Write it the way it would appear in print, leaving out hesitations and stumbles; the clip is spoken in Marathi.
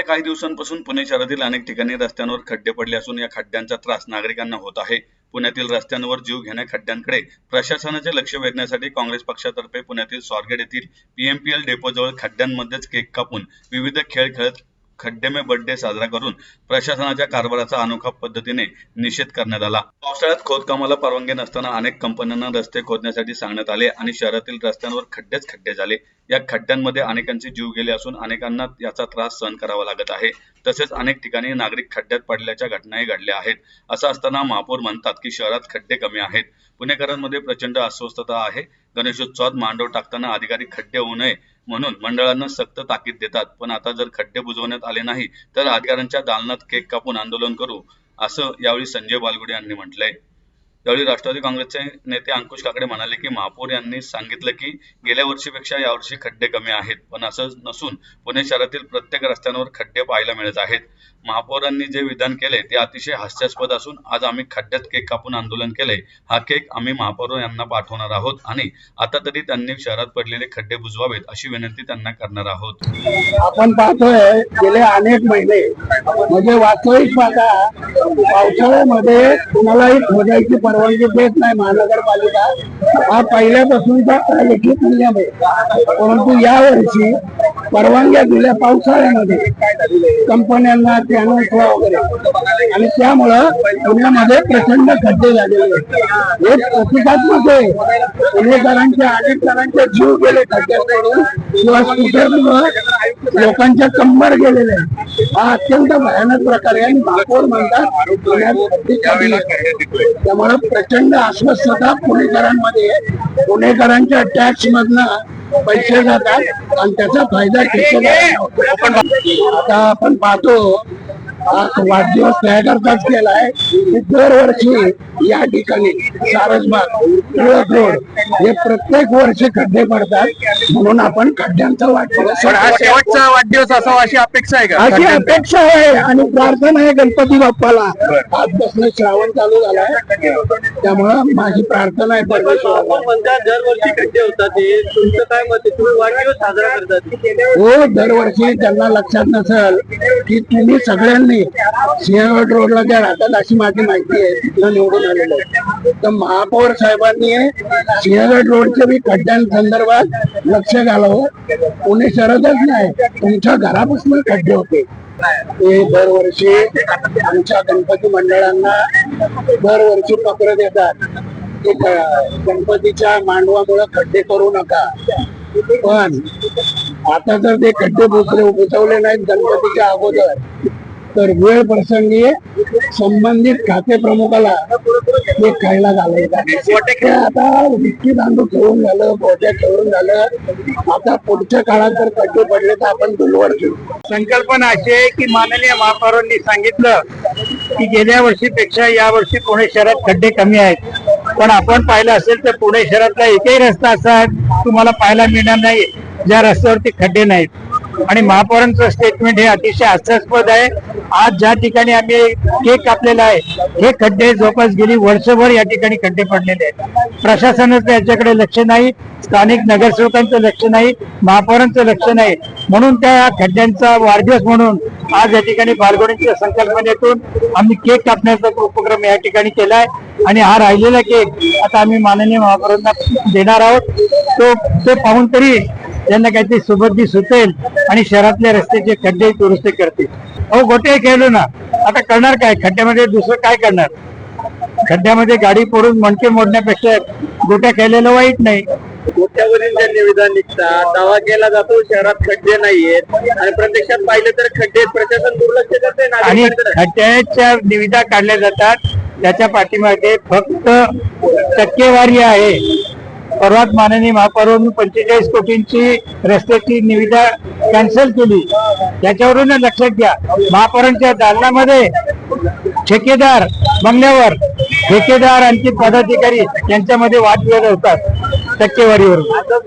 गेल्या काही दिवसांपासून पुणे शहरातील अनेक ठिकाणी रस्त्यांवर खड्डे पडले असून या खड्ड्यांचा त्रास नागरिकांना होत आहे। पुण्यातील रस्त्यांवर जीव घेण्या खड्ड्यांकडे प्रशासनाचे लक्ष वेधण्यासाठी काँग्रेस पक्षातर्फे पुण्यातील स्वारगेट येथील पीएमपीएल डेपोजवळ खड्ड्यांमध्येच केक कापून विविध खेळ खेळत खड्डे में बर्थडे साजरा करून प्रशासनाच्या कारभाराचा अनोखा पद्धतीने निषेध करण्यात आला। पावसाळ्यात खोदकामाला परवानगी नसताना अनेक कंपन्यांना रस्ते खोदण्यासाठी सांगण्यात आले आणि शहरातील रस्त्यांवर खड्डेच खड्डे झाले। या खड्ड्यांमध्ये अनेकांचे जीव गेले असून अनेकांना याचा त्रास सहन करावा लागत आहे। तसेच अनेक ठिकाणी नागरिक खड्ड्यात पडल्याच्या घटनाही घडल्या आहेत। असं असताना महापौर म्हणतात की शहरात खड्डे कमी आहेत। पुणेकरांमध्ये प्रचंड अस्वस्थता आहे। गणेशोत्सवात मांडव टाकताना अधिकारी खड्डे होऊ नये म्हणून मंडळांना सक्त ताकीद देतात, पण आता जर खड्डे बुजवण्यात आले नाही तर अधिकाऱ्यांच्या दालनात केक कापून आंदोलन करू, असं यावेळी संजय बालगुडे यांनी म्हटलंय। यावेळी राष्ट्रवादी काँग्रेसचे नेते अंकुश काकडे म्हणाले की महापौर यांनी सांगितलं की गेल्या वर्षीपेक्षा यावर्षी खड्डे कमी आहेत, पण असं नसून पुणे शहरातील प्रत्येक रस्त्यांवर खड्डे पाहायला मिळत आहेत। महापौरांनी जे विधान केले ते अतिशय हास्यास्पद असून आज आम्ही खड्ड्यात केक कापून आंदोलन केले। हा केक आम्ही महापौर यांना पाठवणार आहोत आणि आता तरी त्यांनी शहरात पडलेले खड्डे बुजवावेत अशी विनंती त्यांना करणार आहोत। आपण पाहतोय गेले अनेक महिने म्हणजे वास्तविक पाहता पावसाळ्यामध्ये कुणालाही खोदायची परवानगी देत नाही महानगरपालिका। हा पहिल्यापासूनचा लिखित नियम आहे, परंतु यावर्षी परवानग्या दिल्या पावसाळ्यामध्ये कंपन्यांना वगैरे आणि त्यामुळं पुण्यामध्ये प्रचंड खड्डे झालेले आहेत। हे प्रतिकात्मक आहे। पुणेकरांचे अनेक जणांचे जीव गेले खड्ड्यात पडून किंवा स्कूटरमुळे लोकांच्या कंबर गेलेले, हा अत्यंत भयानक प्रकार आहे। आणि महापौर म्हणतात त्यामुळे प्रचंड अस्वस्थता पुणेकरांमध्ये आहे। पुणेकरांच्या टॅक्स मधनं पैसे जातात आणि त्याचा फायदा ठेकेदारांना। आता आपण पाहतो वाढदिवस त्याकरताच केलाय की दरवर्षी या ठिकाणी सारसबाग टिळक रोड हे प्रत्येक वर्षी खड्डे पडतात, म्हणून आपण खड्ड्यांचा वाढदिवस शेवटचा वाढदिवस असावा अशी अपेक्षा आहे का? अशी अपेक्षा आहे आणि प्रार्थना आहे गणपती बाप्पाला। आजपासून श्रावण चालू झालाय, त्यामुळं माझी प्रार्थना आहे परमेश्वराला। दरवर्षी खड्डे होतात, तुमचं काय मत आहे? तुम्ही वाढदिवस साजरा करतात? हो, दरवर्षी त्यांना लक्षात नसेल की तुम्ही सगळ्यांनी सिंहगड रोडला ज्या राहतात अशी माझी माहिती आहे, तिथं निवडून आलेलं आहे। तर महापौर साहेबांनी सिंहगड रोडच्या बी खड्ड्यांसंदर्भात लक्ष घालावं। पुणे शहरातच नाही, तुमच्या घरापासून खड्डे होते ते दरवर्षी आमच्या गणपती मंडळांना दरवर्षी पत्र देतात की गणपतीच्या मांडवामुळे खड्डे करू नका, पण आता जर ते खड्डे बुजवले नाहीत गणपतीच्या अगोदर तर वेळ प्रसंगी संबंधित खाते प्रमुखाला ते खायला घालायचं। आता विक्की दांडू खेळून झालं, बोट्या खेळून झालं, आता पुढच्या काळात जर खड्डे पडले तर आपण दुलवड घेऊ। संकल्पना अशी आहे की माननीय महापौरांनी सांगितलं की गेल्या वर्षीपेक्षा यावर्षी पुणे शहरात खड्डे कमी आहेत, पण आपण पाहिलं असेल तर पुणे शहरातला एकही रस्ता असा तुम्हाला पाहायला मिळणार नाही ज्या रस्त्यावरती खड्डे नाहीत। आणि महापौरांचं स्टेटमेंट हे अतिशय हास्यास्पद आहे। आज ज्या ठिकाणी आम्ही केक कापलेला आहे हे खड्डे जवळपास गेली वर्षभर या ठिकाणी खड्डे पडलेले आहेत। प्रशासनाचं याच्याकडे लक्ष नाही, स्थानिक नगरसेवकांचं लक्ष नाही, महापौरांचं लक्ष नाही, म्हणून त्या खड्ड्यांचा वाढदिवस म्हणून आज या ठिकाणी बालगुड्यांच्या संकल्पनेतून आम्ही केक कापण्याचा उपक्रम या ठिकाणी केलाय आणि हा राहिलेला केक आता आम्ही माननीय महापौरांना देणार आहोत। तो पाहून तरी त्यांना काहीतरी सुबुद्धी सुचेल आणि शहरातल्या रस्त्याचे खड्डे दुरुस्त करतील। अहो गोटे खेळलो ना, आता करणार काय? खड्ड्यामध्ये दुसरं काय करणार? खड्ड्यामध्ये गाडी पडून मणके मोडण्यापेक्षा गोट्या खेळलेलं वाईट नाही। गोट्यावरील जे निविदा निघतात, दावा केला जातो शहरात खड्डे नाहीयेत आणि प्रत्यक्षात पाहिलं तर खड्डे प्रशासन दुर्लक्ष करते आणि खड्ड्याच्या निविदा काढल्या जातात, त्याच्या पाठीमागे फक्त टक्केवारी आहे। परवाच माननीय महापौरांनी 45 कोटींची रस्त्याची निविदा कॅन्सल केली, त्याच्यावरून लक्षात घ्या। महापौरांच्या दालनामध्ये ठेकेदार बंगल्यावर ठेकेदार आणि पदाधिकारी यांच्यामध्ये वादविवाद होतात टक्केवारीवरून।